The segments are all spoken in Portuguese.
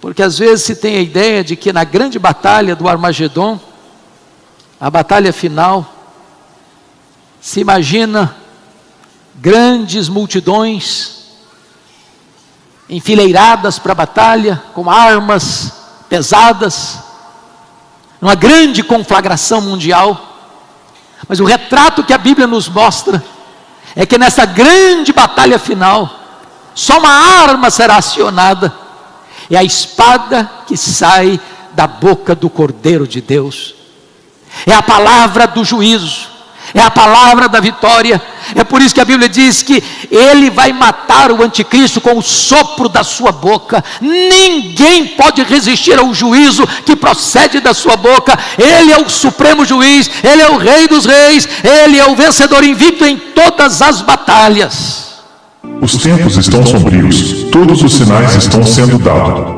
Porque às vezes se tem a ideia de que na grande batalha do Armagedon, a batalha final, se imagina grandes multidões enfileiradas para a batalha, com armas pesadas, numa grande conflagração mundial. Mas o retrato que a Bíblia nos mostra é que nessa grande batalha final, só uma arma será acionada, é a espada que sai da boca do Cordeiro de Deus, é a palavra do juízo, é a palavra da vitória. É por isso que a Bíblia diz que ele vai matar o anticristo com o sopro da sua boca. Ninguém pode resistir ao juízo que procede da sua boca. Ele é o supremo juiz, ele é o rei dos reis, ele é o vencedor invicto em todas as batalhas. Os tempos estão sombrios, todos os sinais estão sendo dados.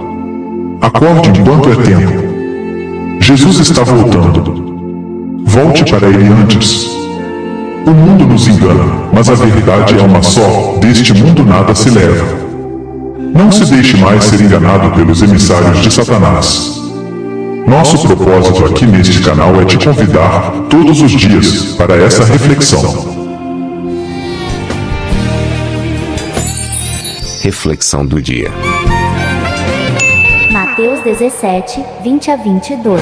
Acorde enquanto é tempo. Jesus está voltando. Volte para ele antes. O mundo nos engana, mas a verdade é uma só: deste mundo nada se leva. Não se deixe mais ser enganado pelos emissários de Satanás. Nosso propósito aqui neste canal é te convidar, todos os dias, para essa reflexão. Reflexão do dia. Mateus 17, 20 a 22.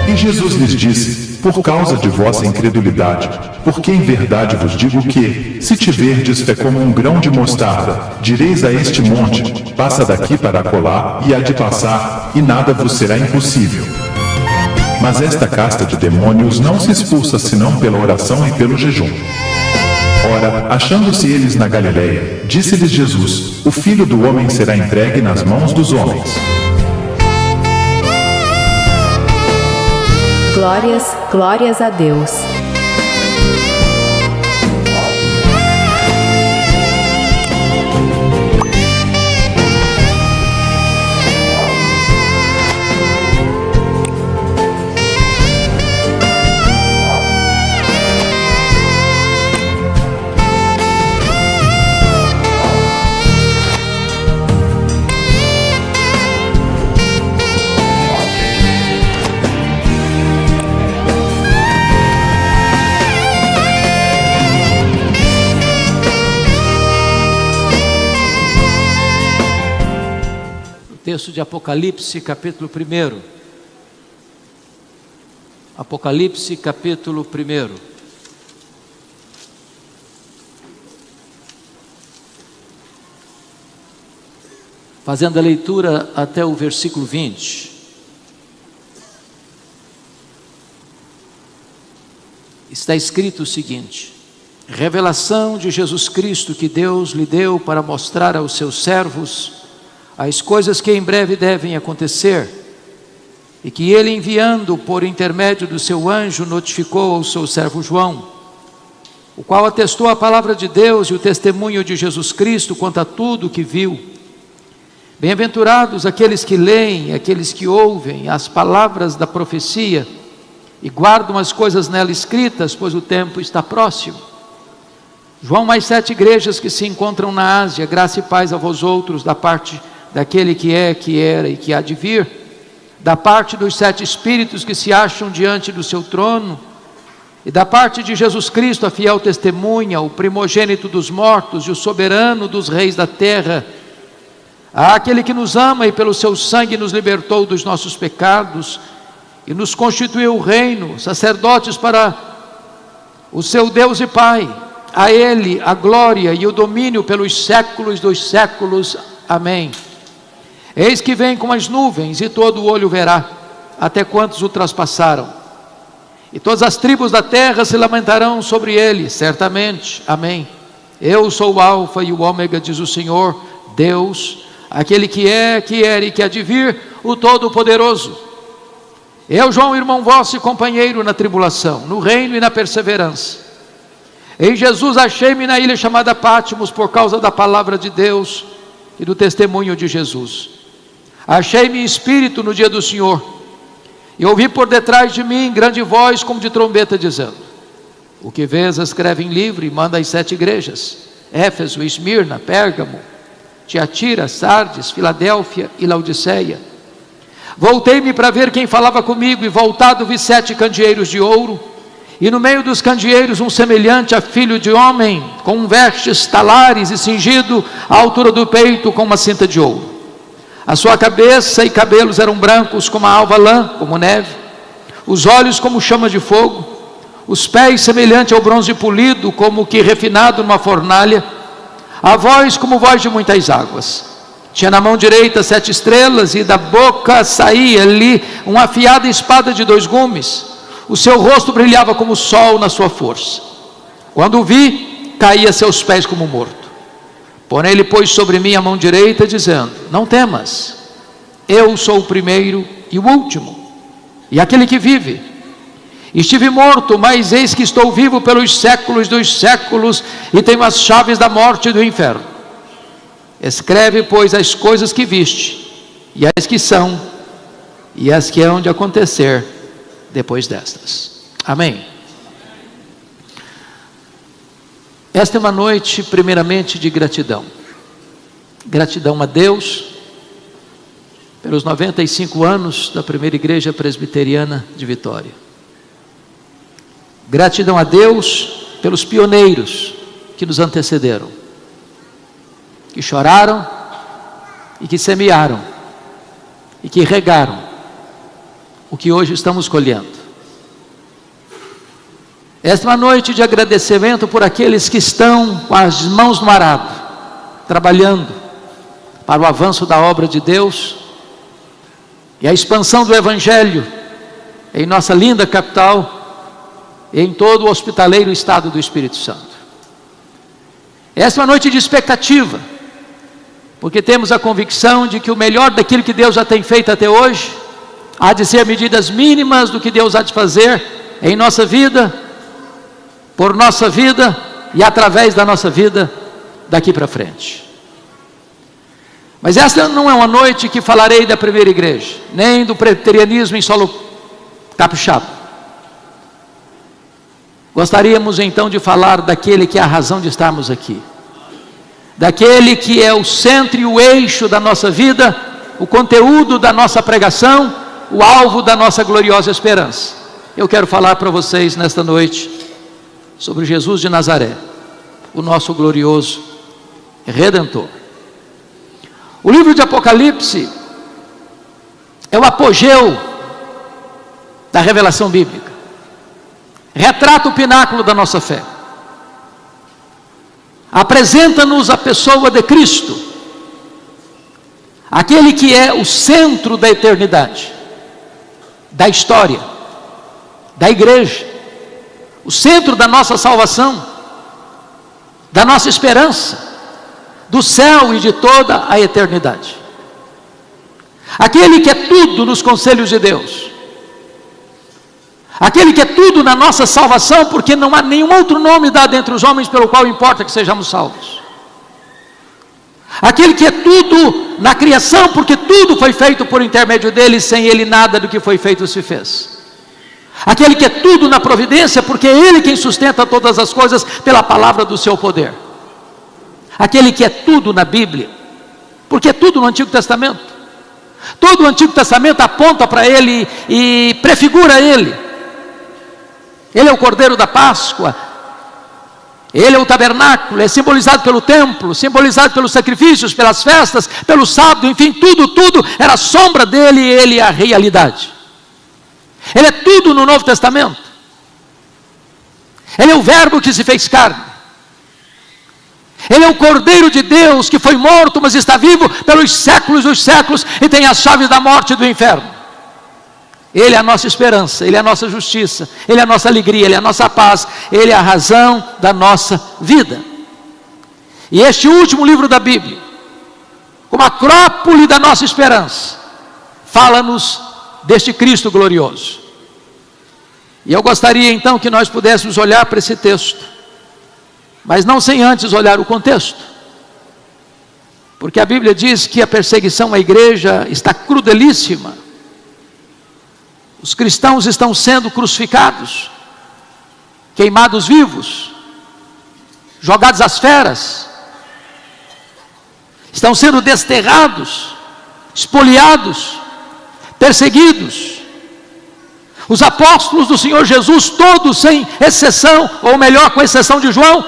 E Jesus lhes disse: por causa de vossa incredulidade, porque em verdade vos digo que, se tiverdes fé como um grão de mostarda, direis a este monte: passa daqui para acolá, e há de passar, e nada vos será impossível. Mas esta casta de demônios não se expulsa senão pela oração e pelo jejum. Ora, achando-se eles na Galileia, disse-lhes Jesus: o Filho do Homem será entregue nas mãos dos homens. Glórias a Deus. Texto de Apocalipse, capítulo 1. Apocalipse, capítulo 1. Fazendo a leitura até o versículo 20. Está escrito o seguinte: revelação de Jesus Cristo que Deus lhe deu para mostrar aos seus servos as coisas que em breve devem acontecer, e que ele, enviando por intermédio do seu anjo, notificou ao seu servo João, o qual atestou a palavra de Deus e o testemunho de Jesus Cristo quanto a tudo o que viu. Bem-aventurados aqueles que leem, aqueles que ouvem as palavras da profecia e guardam as coisas nela escritas, pois o tempo está próximo. João, mais 7 igrejas que se encontram na Ásia, graça e paz a vós outros, da parte daquele que é, que era e que há de vir, da parte dos 7 espíritos que se acham diante do seu trono, e da parte de Jesus Cristo, a fiel testemunha, o primogênito dos mortos e o soberano dos reis da terra, àquele que nos ama e pelo seu sangue nos libertou dos nossos pecados e nos constituiu reino, sacerdotes para o seu Deus e Pai. A ele a glória e o domínio pelos séculos dos séculos. Amém. Eis que vem com as nuvens, e todo o olho verá, até quantos o traspassaram. E todas as tribos da terra se lamentarão sobre ele, certamente. Amém. Eu sou o Alfa e o Ômega, diz o Senhor, Deus, aquele que é, que era e que há de vir, o Todo-Poderoso. Eu, João, irmão vosso e companheiro na tribulação, no reino e na perseverança. Em Jesus achei-me na ilha chamada Patmos, por causa da palavra de Deus e do testemunho de Jesus. Achei-me em espírito no dia do Senhor, e ouvi por detrás de mim grande voz como de trombeta, dizendo: o que vês escreve em livro e manda às 7 igrejas, Éfeso, Esmirna, Pérgamo, Tiatira, Sardes, Filadélfia e Laodiceia. Voltei-me para ver quem falava comigo, e voltado vi 7 candeeiros de ouro, e no meio dos candeeiros um semelhante a filho de homem, com vestes talares e cingido à altura do peito com uma cinta de ouro. A sua cabeça e cabelos eram brancos como a alva lã, como neve, os olhos como chama de fogo, os pés semelhante ao bronze polido, como que refinado numa fornalha, a voz como voz de muitas águas. Tinha na mão direita 7 estrelas, e da boca saía-lhe uma afiada espada de 2 gumes. O seu rosto brilhava como o sol na sua força. Quando o vi, caí a seus pés como morto. Porém ele pôs sobre mim a mão direita, dizendo: não temas, eu sou o primeiro e o último, e aquele que vive. Estive morto, mas eis que estou vivo pelos séculos dos séculos, e tenho as chaves da morte e do inferno. Escreve, pois, as coisas que viste, e as que são, e as que hão de acontecer depois destas. Amém. Esta é uma noite primeiramente de gratidão. Gratidão a Deus pelos 95 anos da primeira igreja presbiteriana de Vitória. Gratidão a Deus pelos pioneiros que nos antecederam, que choraram e que semearam e que regaram o que hoje estamos colhendo. Esta é uma noite de agradecimento por aqueles que estão com as mãos no arado, trabalhando para o avanço da obra de Deus e a expansão do Evangelho em nossa linda capital e em todo o hospitaleiro estado do Espírito Santo. Esta é uma noite de expectativa, porque temos a convicção de que o melhor daquilo que Deus já tem feito até hoje há de ser medidas mínimas do que Deus há de fazer em nossa vida, por nossa vida e através da nossa vida daqui para frente. Mas esta não é uma noite que falarei da primeira igreja, nem do presbiterianismo em solo capixaba. Gostaríamos então de falar daquele que é a razão de estarmos aqui, daquele que é o centro e o eixo da nossa vida, o conteúdo da nossa pregação, o alvo da nossa gloriosa esperança. Eu quero falar para vocês nesta noite sobre Jesus de Nazaré, o nosso glorioso Redentor. O livro de Apocalipse é o apogeu da revelação bíblica, retrata o pináculo da nossa fé, apresenta-nos a pessoa de Cristo, aquele que é o centro da eternidade, da história, da igreja, o centro da nossa salvação, da nossa esperança, do céu e de toda a eternidade. Aquele que é tudo nos conselhos de Deus, aquele que é tudo na nossa salvação, porque não há nenhum outro nome dado entre os homens pelo qual importa que sejamos salvos. Aquele que é tudo na criação, porque tudo foi feito por intermédio dele, sem ele nada do que foi feito se fez. Aquele que é tudo na providência, porque é ele quem sustenta todas as coisas pela palavra do seu poder. Aquele que é tudo na Bíblia, porque é tudo no Antigo Testamento. Todo o Antigo Testamento aponta para ele e prefigura ele. Ele é o Cordeiro da Páscoa, ele é o tabernáculo, é simbolizado pelo templo, simbolizado pelos sacrifícios, pelas festas, pelo sábado, enfim, tudo era sombra dele, e ele é a realidade. Ele é tudo no Novo Testamento. Ele é o Verbo que se fez carne. Ele é o Cordeiro de Deus que foi morto, mas está vivo pelos séculos dos séculos e tem as chaves da morte e do inferno. Ele é a nossa esperança, ele é a nossa justiça, ele é a nossa alegria, ele é a nossa paz, ele é a razão da nossa vida. E este último livro da Bíblia, como acrópole da nossa esperança, fala-nos deste Cristo glorioso. E eu gostaria então que nós pudéssemos olhar para esse texto, mas não sem antes olhar o contexto, porque a Bíblia diz que a perseguição à igreja está crudelíssima. Os cristãos estão sendo crucificados, queimados vivos, jogados às feras. estão sendo desterrados, espoliados, perseguidos. Os apóstolos do Senhor Jesus, todos sem exceção, ou melhor, com exceção de João,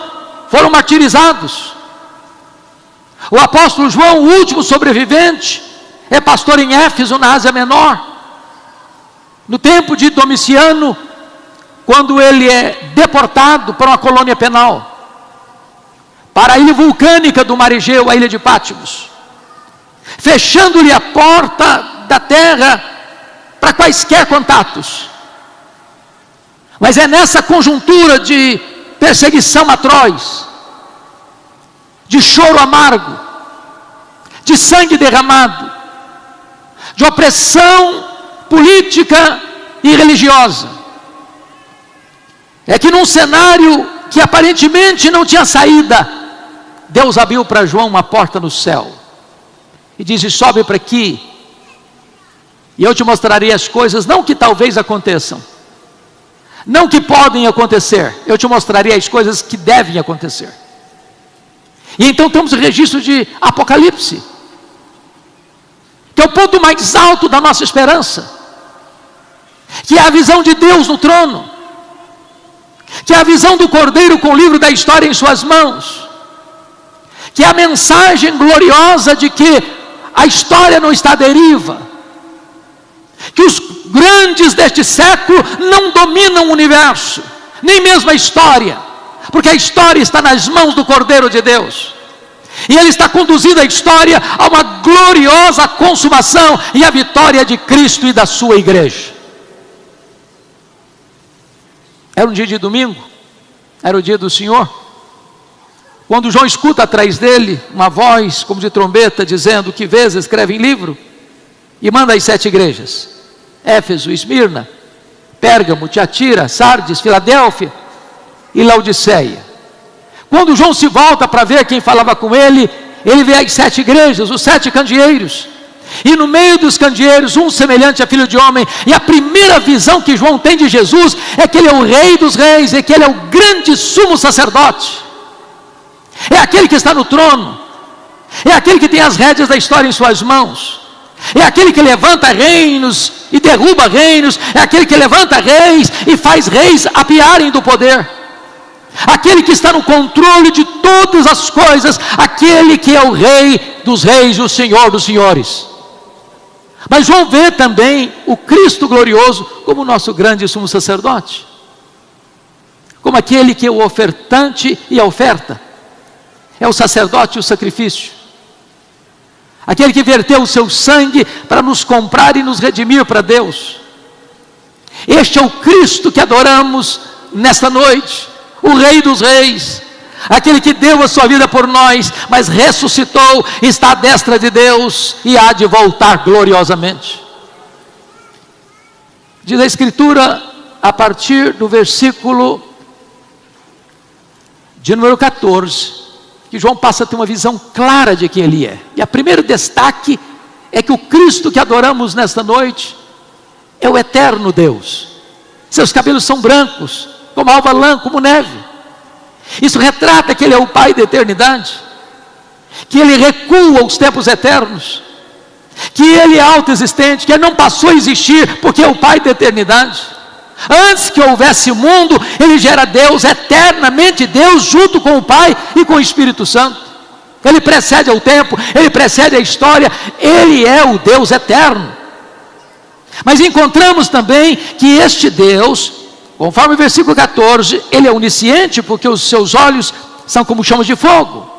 foram martirizados. O apóstolo João, o último sobrevivente, é pastor em Éfeso, na Ásia Menor. No tempo de Domiciano, quando ele é deportado para uma colônia penal, para a ilha vulcânica do mar Egeu, a ilha de Patmos, fechando-lhe a porta da terra para quaisquer contatos. Mas é nessa conjuntura de perseguição atroz, de choro amargo, de sangue derramado, de opressão política e religiosa, é que num cenário que aparentemente não tinha saída, Deus abriu para João uma porta no céu e disse: sobe para aqui e eu te mostrarei as coisas, não que talvez aconteçam, não que podem acontecer, eu te mostrarei as coisas que devem acontecer. E então temos o registro de Apocalipse, que é o ponto mais alto da nossa esperança, que é a visão de Deus no trono, que é a visão do Cordeiro com o livro da história em suas mãos, que é a mensagem gloriosa de que a história não está à deriva, que os grandes deste século não dominam o universo, nem mesmo a história, porque a história está nas mãos do Cordeiro de Deus, e Ele está conduzindo a história a uma gloriosa consumação e a vitória de Cristo e da sua igreja. Era um dia de domingo, era o dia do Senhor, quando João escuta atrás dele uma voz como de trombeta dizendo: que vês, escreve em livro e manda às 7 igrejas: Éfeso, Esmirna, Pérgamo, Tiatira, Sardes, Filadélfia e Laodiceia. Quando João se volta para ver quem falava com ele, ele vê as 7 igrejas, os 7 candeeiros, e no meio dos candeeiros um semelhante a filho de homem. E a primeira visão que João tem de Jesus é que ele é o rei dos reis, é que ele é o grande sumo sacerdote, é aquele que está no trono, é aquele que tem as rédeas da história em suas mãos, é aquele que levanta reinos e derruba reinos, é aquele que levanta reis e faz reis apiarem do poder, aquele que está no controle de todas as coisas, aquele que é o rei dos reis e o senhor dos senhores. Mas João vê também o Cristo glorioso como o nosso grande sumo sacerdote, como aquele que é o ofertante e a oferta, é o sacerdote e o sacrifício, aquele que verteu o seu sangue para nos comprar e nos redimir para Deus. Este é o Cristo que adoramos nesta noite, o Rei dos Reis, aquele que deu a sua vida por nós, mas ressuscitou, está à destra de Deus e há de voltar gloriosamente. Diz a Escritura, a partir do versículo de número 14, que João passa a ter uma visão clara de quem ele é. E o primeiro destaque é que o Cristo que adoramos nesta noite é o eterno Deus. Seus cabelos são brancos, como alva lã, como neve. Isso retrata que Ele é o Pai da eternidade, que Ele recua os tempos eternos, que Ele é autoexistente, que Ele não passou a existir porque é o Pai da eternidade. Antes que houvesse mundo, Ele já era Deus, eternamente Deus, junto com o Pai e com o Espírito Santo. Ele precede ao tempo, Ele precede a história, Ele é o Deus eterno. Mas encontramos também que este Deus, conforme o versículo 14, Ele é onisciente, porque os seus olhos são como chamas de fogo.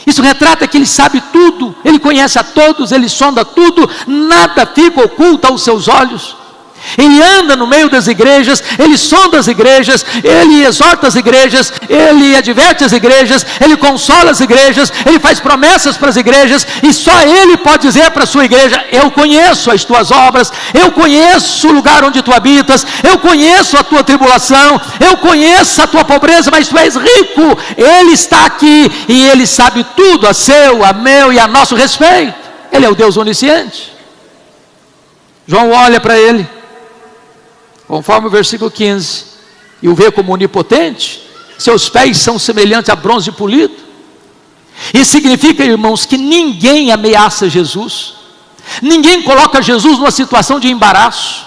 Isso retrata que Ele sabe tudo, Ele conhece a todos, Ele sonda tudo, nada fica oculto aos seus olhos. Ele anda no meio das igrejas, Ele sonda as igrejas, Ele exorta as igrejas, Ele adverte as igrejas, Ele consola as igrejas, Ele faz promessas para as igrejas, e só Ele pode dizer para a sua igreja: eu conheço as tuas obras, eu conheço o lugar onde tu habitas, eu conheço a tua tribulação, eu conheço a tua pobreza, mas tu és rico. Ele está aqui e Ele sabe tudo a seu, a meu e a nosso respeito. Ele é o Deus onisciente. João olha para Ele, conforme o versículo 15, e o vê como onipotente. Seus pés são semelhantes a bronze polido, Isso significa, irmãos, que ninguém ameaça Jesus, ninguém coloca Jesus numa situação de embaraço,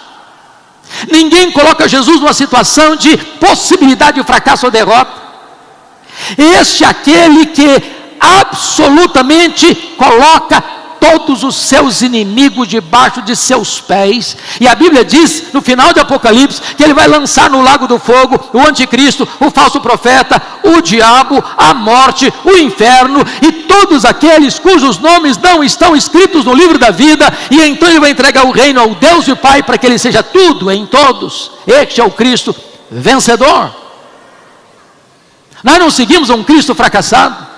ninguém coloca Jesus numa situação de possibilidade de fracasso ou derrota. Este é aquele que absolutamente coloca todos os seus inimigos debaixo de seus pés. E a Bíblia diz no final de Apocalipse que ele vai lançar no lago do fogo o anticristo, o falso profeta, o diabo, a morte, o inferno e todos aqueles cujos nomes não estão escritos no livro da vida. E então ele vai entregar o reino ao Deus e Pai para que ele seja tudo em todos. Este é o Cristo vencedor. Nós não seguimos a um Cristo fracassado,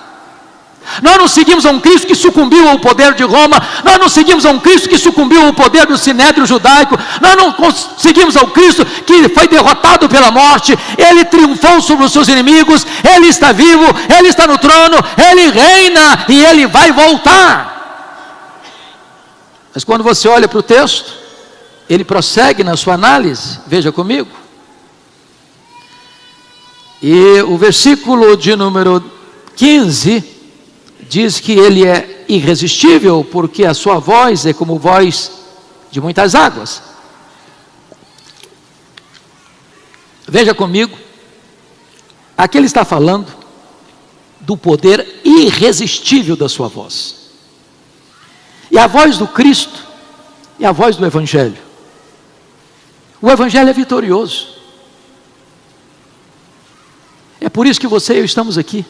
nós não seguimos a um Cristo que sucumbiu ao poder de Roma, nós não seguimos a um Cristo que sucumbiu ao poder do sinédrio judaico, nós não seguimos ao Cristo que foi derrotado pela morte. Ele triunfou sobre os seus inimigos, ele está vivo, ele está no trono, ele reina e ele vai voltar. Mas quando você olha para o texto, ele prossegue na sua análise, veja comigo. E o versículo de número 15 diz que ele é irresistível, porque a sua voz é como voz de muitas águas. Veja comigo, aqui ele está falando do poder irresistível da sua voz. E a voz do Cristo é a voz do Evangelho. O Evangelho é vitorioso. É por isso que você e eu estamos aqui.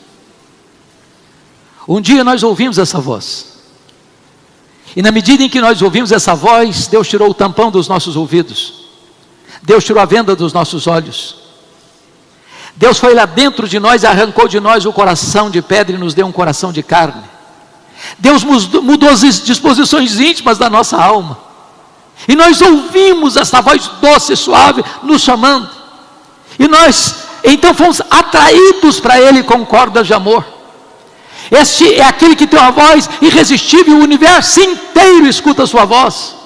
Um dia nós ouvimos essa voz, e na medida em que nós ouvimos essa voz, Deus tirou o tampão dos nossos ouvidos, Deus tirou a venda dos nossos olhos, Deus foi lá dentro de nós e arrancou de nós o coração de pedra e nos deu um coração de carne. Deus mudou as disposições íntimas da nossa alma, e nós ouvimos essa voz doce e suave nos chamando, e nós então fomos atraídos para Ele com cordas de amor. Este é aquele que tem uma voz irresistível, o universo inteiro escuta a sua voz.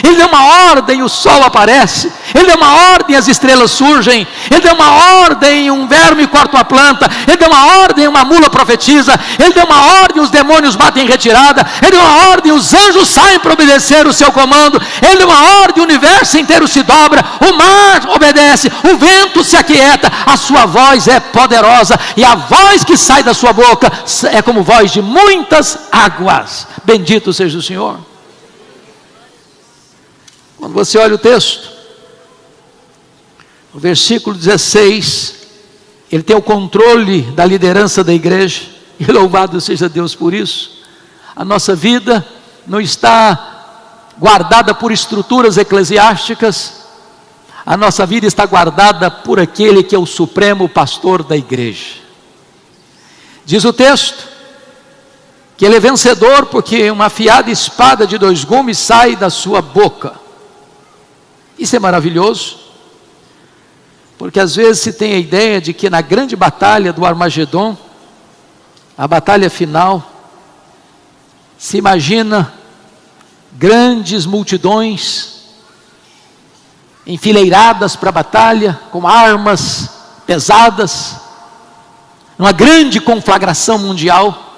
Ele deu uma ordem, o sol aparece. Ele deu uma ordem, as estrelas surgem. Ele deu uma ordem, um verme corta uma planta. Ele deu uma ordem, uma mula profetiza. Ele deu uma ordem, os demônios batem em retirada. Ele deu uma ordem, os anjos saem para obedecer o seu comando. Ele deu uma ordem, o universo inteiro se dobra, o mar obedece, o vento se aquieta. A sua voz é poderosa, e a voz que sai da sua boca é como voz de muitas águas. Bendito seja o Senhor. Quando você olha o texto, no versículo 16, ele tem o controle da liderança da igreja, e louvado seja Deus por isso. A nossa vida não está guardada por estruturas eclesiásticas, a nossa vida está guardada por aquele que é o supremo pastor da igreja. Diz o texto que ele é vencedor porque uma afiada espada de 2 gumes sai da sua boca. Isso é maravilhoso, porque às vezes se tem a ideia de que na grande batalha do Armagedon, a batalha final, se imagina grandes multidões enfileiradas para a batalha, com armas pesadas, numa grande conflagração mundial.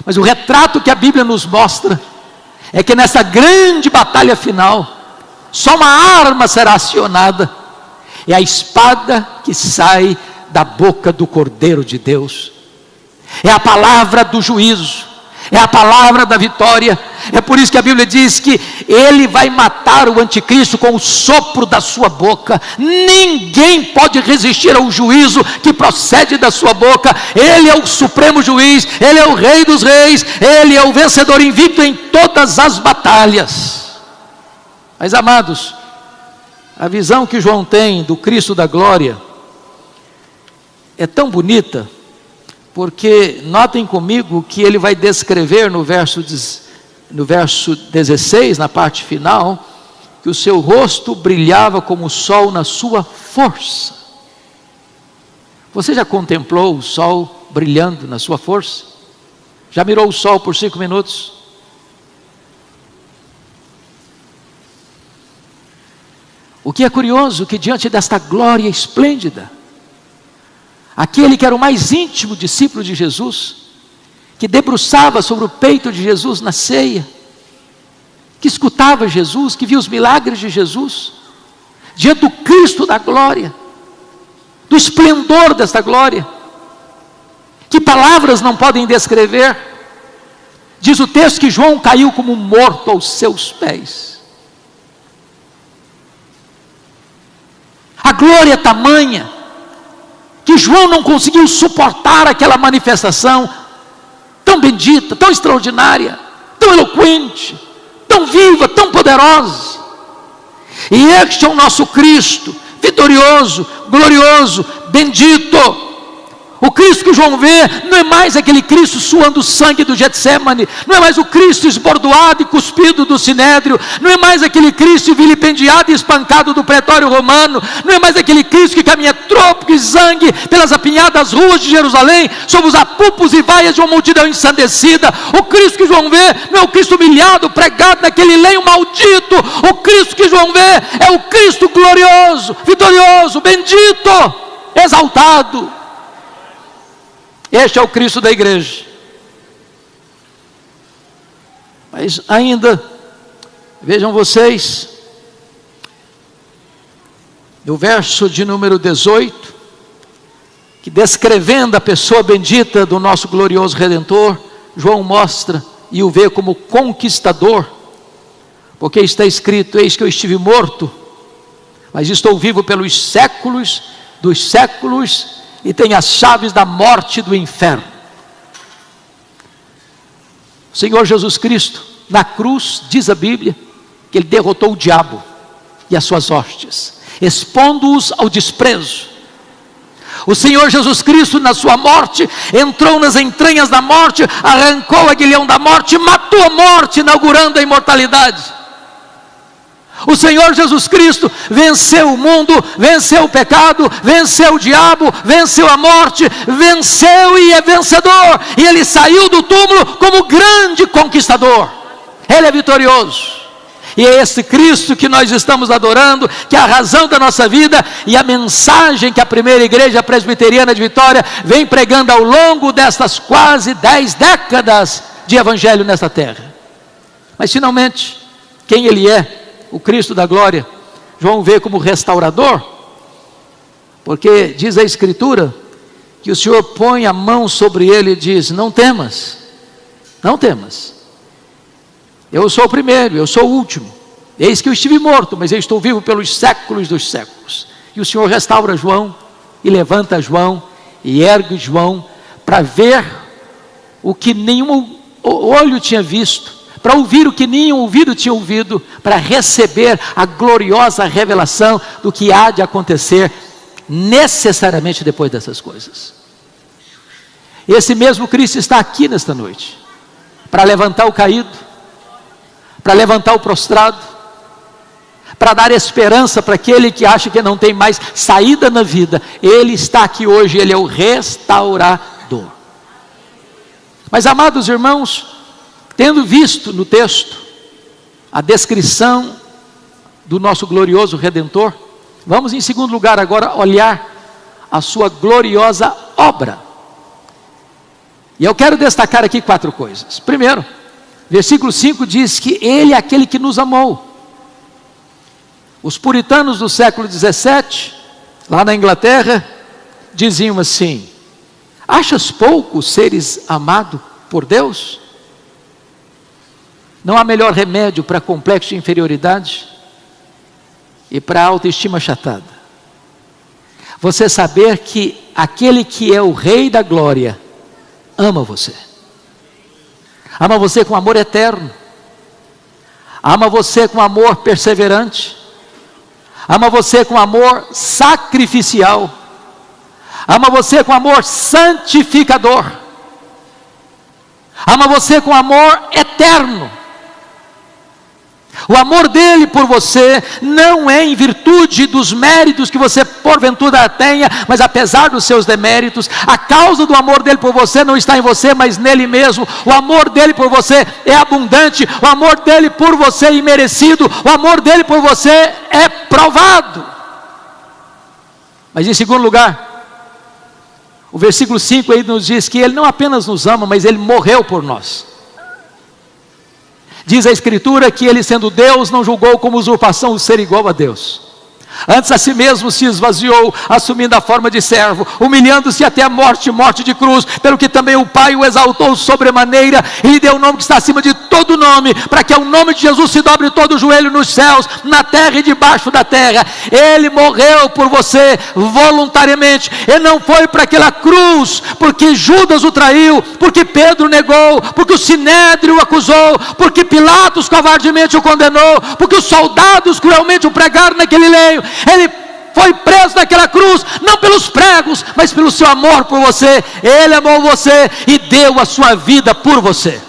Mas o retrato que a Bíblia nos mostra é que nessa grande batalha final, só uma arma será acionada, é a espada que sai da boca do Cordeiro de Deus, é a palavra do juízo, é a palavra da vitória. É por isso que a Bíblia diz que ele vai matar o anticristo com o sopro da sua boca. Ninguém pode resistir ao juízo que procede da sua boca. Ele é o supremo juiz, ele é o rei dos reis, ele é o vencedor invicto em todas as batalhas. Mas amados, a visão que João tem do Cristo da glória é tão bonita, porque notem comigo que ele vai descrever no verso 16, na parte final, que o seu rosto brilhava como o sol na sua força. Você já contemplou o sol brilhando na sua força? Já mirou o sol por 5 minutos? O que é curioso, que diante desta glória esplêndida, aquele que era o mais íntimo discípulo de Jesus, que debruçava sobre o peito de Jesus na ceia, que escutava Jesus, que via os milagres de Jesus, diante do Cristo da glória, do esplendor desta glória, que palavras não podem descrever. Diz o texto que João caiu como morto aos seus pés. A glória é tamanha, que João não conseguiu suportar aquela manifestação tão bendita, tão extraordinária, tão eloquente, tão viva, tão poderosa. E este é o nosso Cristo, vitorioso, glorioso, bendito. O Cristo que João vê não é mais aquele Cristo suando sangue do Getsemane, não é mais o Cristo esbordoado e cuspido do Sinédrio, não é mais aquele Cristo vilipendiado e espancado do pretório romano, não é mais aquele Cristo que caminha trópico e zangue pelas apinhadas ruas de Jerusalém, sob os apupos e vaias de uma multidão ensandecida. O Cristo que João vê não é o Cristo humilhado, pregado naquele lenho maldito. O Cristo que João vê é o Cristo glorioso, vitorioso, bendito, exaltado. Este é o Cristo da igreja. Mas ainda, vejam vocês, no verso de número 18, que descrevendo a pessoa bendita do nosso glorioso Redentor, João mostra e o vê como conquistador, porque está escrito: eis que eu estive morto, mas estou vivo pelos séculos dos séculos, e tem as chaves da morte e do inferno. O Senhor Jesus Cristo, na cruz, diz a Bíblia, que Ele derrotou o diabo e as suas hostes, expondo-os ao desprezo. O Senhor Jesus Cristo, na sua morte, entrou nas entranhas da morte, arrancou o aguilhão da morte, matou a morte, inaugurando a imortalidade. O Senhor Jesus Cristo venceu o mundo, venceu o pecado, venceu o diabo, venceu a morte, venceu e é vencedor. E Ele saiu do túmulo como grande conquistador. Ele é vitorioso. E é esse Cristo que nós estamos adorando, que é a razão da nossa vida e a mensagem que a primeira igreja presbiteriana de Vitória vem pregando ao longo destas quase 10 décadas de evangelho nesta terra. Mas finalmente, quem Ele é? O Cristo da glória, João vê como restaurador, porque diz a Escritura que o Senhor põe a mão sobre ele e diz: não temas, não temas, eu sou o primeiro, eu sou o último, eis que eu estive morto, mas eu estou vivo pelos séculos dos séculos. E o Senhor restaura João, e levanta João, e ergue João, para ver o que nenhum olho tinha visto, para ouvir o que nenhum ouvido tinha ouvido, para receber a gloriosa revelação do que há de acontecer necessariamente depois dessas coisas. Esse mesmo Cristo está aqui nesta noite, para levantar o caído, para levantar o prostrado, para dar esperança para aquele que acha que não tem mais saída na vida. Ele está aqui hoje, Ele é o restaurador. Mas, amados irmãos, tendo visto no texto a descrição do nosso glorioso Redentor, vamos em segundo lugar agora olhar a sua gloriosa obra. E eu quero destacar aqui 4 coisas. Primeiro, versículo 5 diz que Ele é aquele que nos amou. Os puritanos do século 17, lá na Inglaterra, diziam assim: achas pouco seres amado por Deus? Não há melhor remédio para complexo de inferioridade e para autoestima achatada. Você saber que aquele que é o Rei da glória ama você. Ama você com amor eterno. Ama você com amor perseverante. Ama você com amor sacrificial. Ama você com amor santificador. Ama você com amor eterno. O amor dele por você não é em virtude dos méritos que você porventura tenha, mas apesar dos seus deméritos. A causa do amor dele por você não está em você, mas nele mesmo. O amor dele por você é abundante, o amor dele por você é imerecido, o amor dele por você é provado. Mas em segundo lugar, O versículo 5 aí nos diz que Ele não apenas nos ama, mas Ele morreu por nós. Diz a Escritura que Ele, sendo Deus, não julgou como usurpação o ser igual a Deus. Antes a si mesmo se esvaziou, assumindo a forma de servo, humilhando-se até a morte, morte de cruz, pelo que também o Pai o exaltou sobremaneira, e lhe deu o nome que está acima de todo nome, para que ao nome de Jesus se dobre todo o joelho nos céus, na terra e debaixo da terra. Ele morreu por você voluntariamente. Ele não foi para aquela cruz porque Judas o traiu, porque Pedro negou, porque o Sinédrio o acusou, porque Pilatos covardemente o condenou, porque os soldados cruelmente o pregaram naquele leio. Ele foi preso naquela cruz, não pelos pregos, mas pelo seu amor por você. Ele amou você e deu a sua vida por você.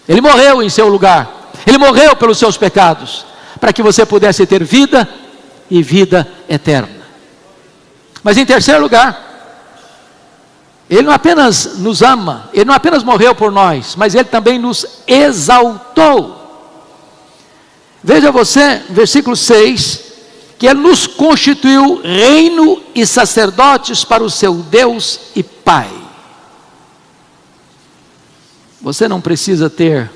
Ele morreu em seu lugar. Ele morreu pelos seus pecados, para que você pudesse ter vida e vida eterna. Mas em terceiro lugar, Ele não apenas nos ama, Ele não apenas morreu por nós, mas Ele também nos exaltou. Veja você, versículo 6, que Ele nos constituiu reino e sacerdotes para o seu Deus e Pai. Você não precisa ter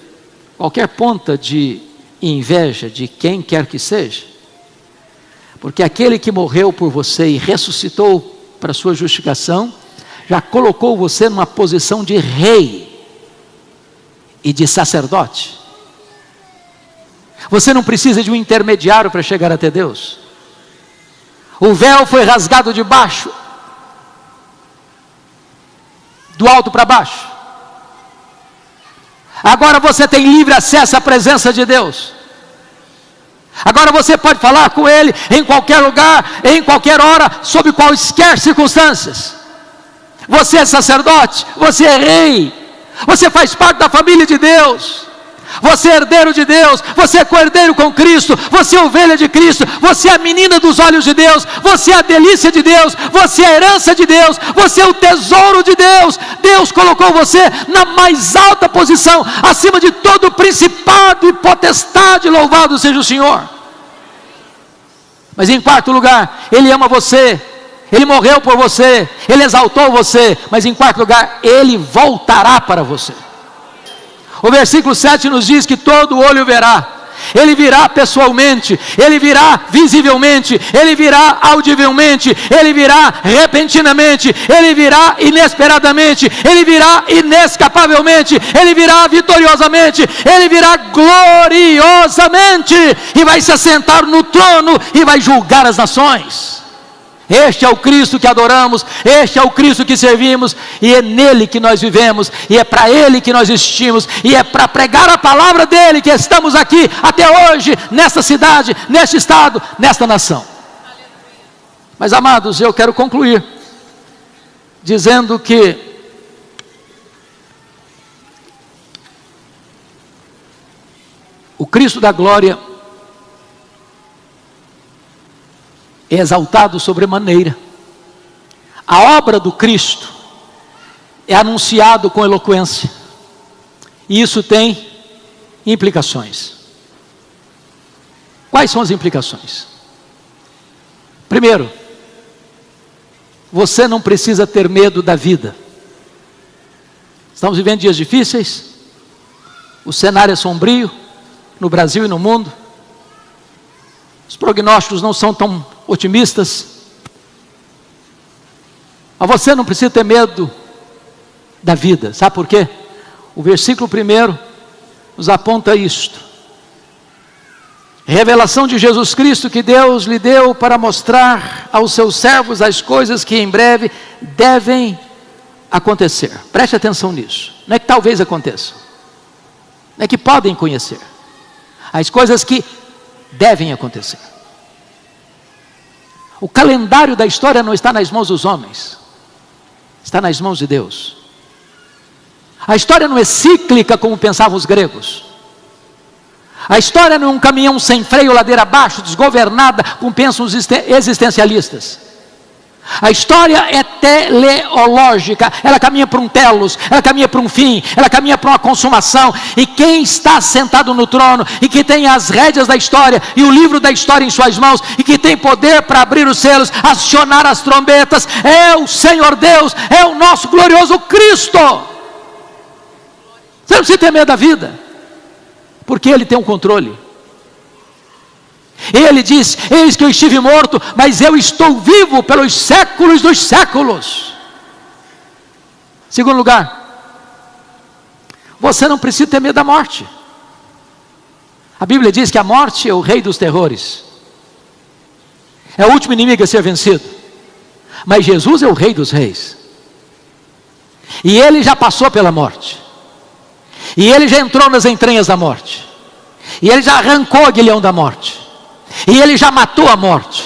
qualquer ponta de inveja de quem quer que seja, porque aquele que morreu por você e ressuscitou para a sua justificação, já colocou você numa posição de rei e de sacerdote. Você não precisa de um intermediário para chegar até Deus. O véu foi rasgado de baixo, do alto para baixo. Agora você tem livre acesso à presença de Deus. Agora você pode falar com Ele em qualquer lugar, em qualquer hora, sob quaisquer circunstâncias. Você é sacerdote, você é rei, você faz parte da família de Deus. Você é herdeiro de Deus, você é co-herdeiro com Cristo, você é ovelha de Cristo, você é a menina dos olhos de Deus, você é a delícia de Deus, você é a herança de Deus, você é o tesouro de Deus. Deus colocou você na mais alta posição, acima de todo principado e potestade. Louvado seja o Senhor. Mas em quarto lugar, Ele ama você, Ele morreu por você, Ele exaltou você, mas em quarto lugar, Ele voltará para você. O versículo 7 nos diz que todo olho verá. Ele virá pessoalmente, Ele virá visivelmente, Ele virá audivelmente, Ele virá repentinamente, Ele virá inesperadamente, Ele virá inescapavelmente, Ele virá vitoriosamente, Ele virá gloriosamente, e vai se assentar no trono e vai julgar as nações. Este é o Cristo que adoramos, este é o Cristo que servimos, e é nele que nós vivemos, e é para Ele que nós existimos, e é para pregar a palavra dEle que estamos aqui até hoje, nesta cidade, neste estado, nesta nação. Mas amados, eu quero concluir dizendo que o Cristo da glória é exaltado sobremaneira. A obra do Cristo é anunciado com eloquência, e isso tem implicações. Quais são as implicações? Primeiro, você não precisa ter medo da vida. Estamos vivendo dias difíceis, o cenário é sombrio no Brasil e no mundo, os prognósticos não são tão otimistas, mas você não precisa ter medo da vida. Sabe por quê? O versículo 1 nos aponta isto: revelação de Jesus Cristo que Deus lhe deu para mostrar aos seus servos as coisas que em breve devem acontecer. Preste atenção nisso. Não é que talvez aconteçam, não é que podem conhecer, as coisas que devem acontecer. O calendário da história não está nas mãos dos homens, está nas mãos de Deus. A história não é cíclica como pensavam os gregos. A história não é um caminhão sem freio, ladeira abaixo, desgovernada, como pensam os existencialistas. A história é teleológica, ela caminha para um telos, ela caminha para um fim, ela caminha para uma consumação. E quem está sentado no trono, e que tem as rédeas da história, e o livro da história em suas mãos, e que tem poder para abrir os selos, acionar as trombetas, é o Senhor Deus, é o nosso glorioso Cristo. Você não precisa ter medo da vida, porque Ele tem um controle. Ele diz: eis que eu estive morto, mas eu estou vivo pelos séculos dos séculos. Segundo lugar, você não precisa ter medo da morte. A Bíblia diz que a morte é o rei dos terrores, é o último inimigo a ser vencido. Mas Jesus é o rei dos reis, e Ele já passou pela morte, e Ele já entrou nas entranhas da morte, e Ele já arrancou o aguilhão da morte, e Ele já matou a morte,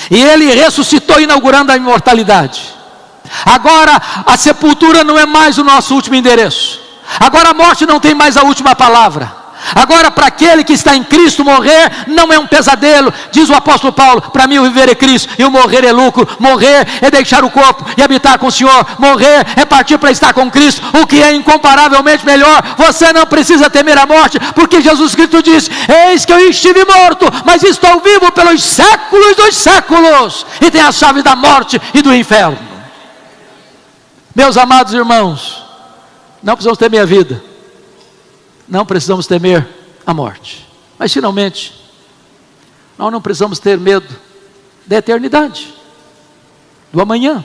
e Ele ressuscitou, inaugurando a imortalidade. Agora a sepultura não é mais o nosso último endereço. Agora a morte não tem mais a última palavra. Agora, para aquele que está em Cristo, morrer não é um pesadelo. Diz o apóstolo Paulo: para mim o viver é Cristo e o morrer é lucro. Morrer é deixar o corpo e habitar com o Senhor. Morrer é partir para estar com Cristo, o que é incomparavelmente melhor. Você não precisa temer a morte, porque Jesus Cristo disse: eis que eu estive morto, mas estou vivo pelos séculos dos séculos, e tem a chave da morte e do inferno. Meus amados irmãos, não precisamos temer a vida, não precisamos temer a morte, mas finalmente nós não precisamos ter medo da eternidade, do amanhã,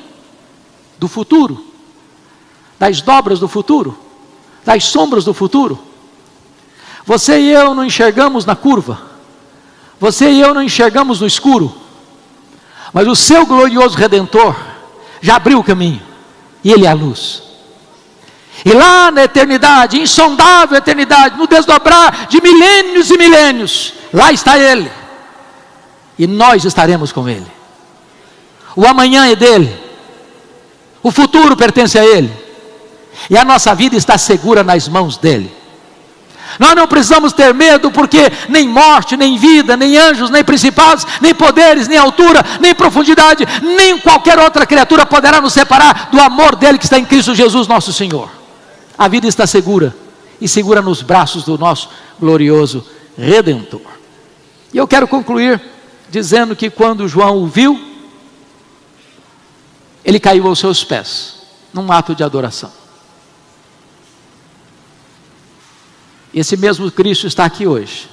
do futuro, das dobras do futuro, das sombras do futuro. Você e eu não enxergamos na curva, você e eu não enxergamos no escuro, mas o seu glorioso Redentor já abriu o caminho, e Ele é a luz. E lá na eternidade, insondável eternidade, no desdobrar de milênios e milênios, lá está Ele, e nós estaremos com Ele. O amanhã é dele, o futuro pertence a Ele, e a nossa vida está segura nas mãos dEle. Nós não precisamos ter medo, porque nem morte, nem vida, nem anjos, nem principados, nem poderes, nem altura, nem profundidade, nem qualquer outra criatura poderá nos separar do amor dEle que está em Cristo Jesus nosso Senhor. A vida está segura, e segura nos braços do nosso glorioso Redentor. E eu quero concluir dizendo que quando João o viu, ele caiu aos seus pés, num ato de adoração. Esse mesmo Cristo está aqui hoje,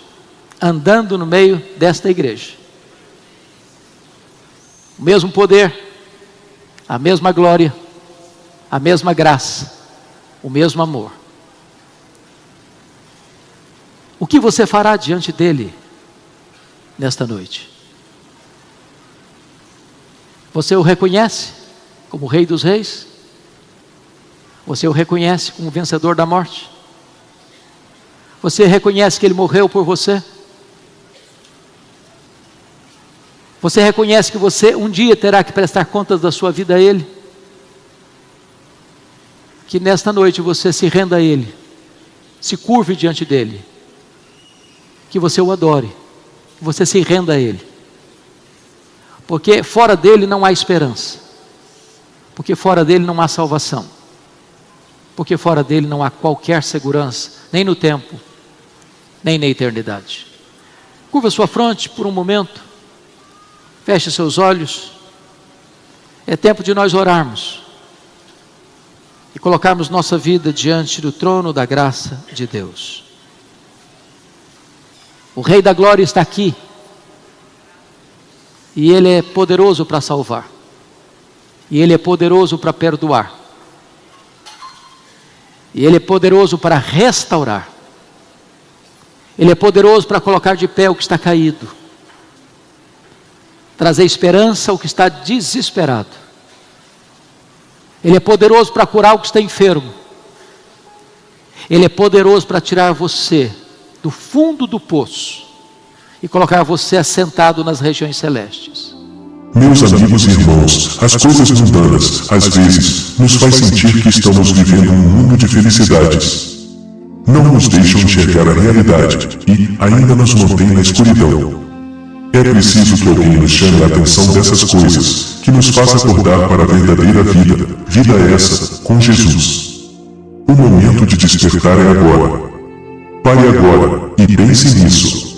andando no meio desta igreja. O mesmo poder, a mesma glória, a mesma graça, o mesmo amor. O que você fará diante dele nesta noite? Você o reconhece como Rei dos Reis? Você o reconhece como vencedor da morte? Você reconhece que Ele morreu por você? Você reconhece que você um dia terá que prestar contas da sua vida a Ele? Que nesta noite você se renda a Ele, se curve diante dEle, que você o adore, que você se renda a Ele, porque fora dEle não há esperança, porque fora dEle não há salvação, porque fora dEle não há qualquer segurança, nem no tempo, nem na eternidade. Curva sua fronte por um momento, feche seus olhos. É tempo de nós orarmos e colocarmos nossa vida diante do trono da graça de Deus. O Rei da Glória está aqui, e Ele é poderoso para salvar, e Ele é poderoso para perdoar, e Ele é poderoso para restaurar, Ele é poderoso para colocar de pé o que está caído, trazer esperança ao que está desesperado. Ele é poderoso para curar o que está enfermo. Ele é poderoso para tirar você do fundo do poço e colocar você assentado nas regiões celestes. Meus amigos e irmãos, as coisas mundanas, às vezes, nos faz sentir que estamos vivendo um mundo de felicidades. Não nos deixam enxergar a realidade e ainda nos mantém na escuridão. É preciso que alguém nos chame a atenção dessas coisas que nos faz acordar para a verdadeira vida, vida essa, com Jesus. O momento de despertar é agora. Pare agora, e pense nisso.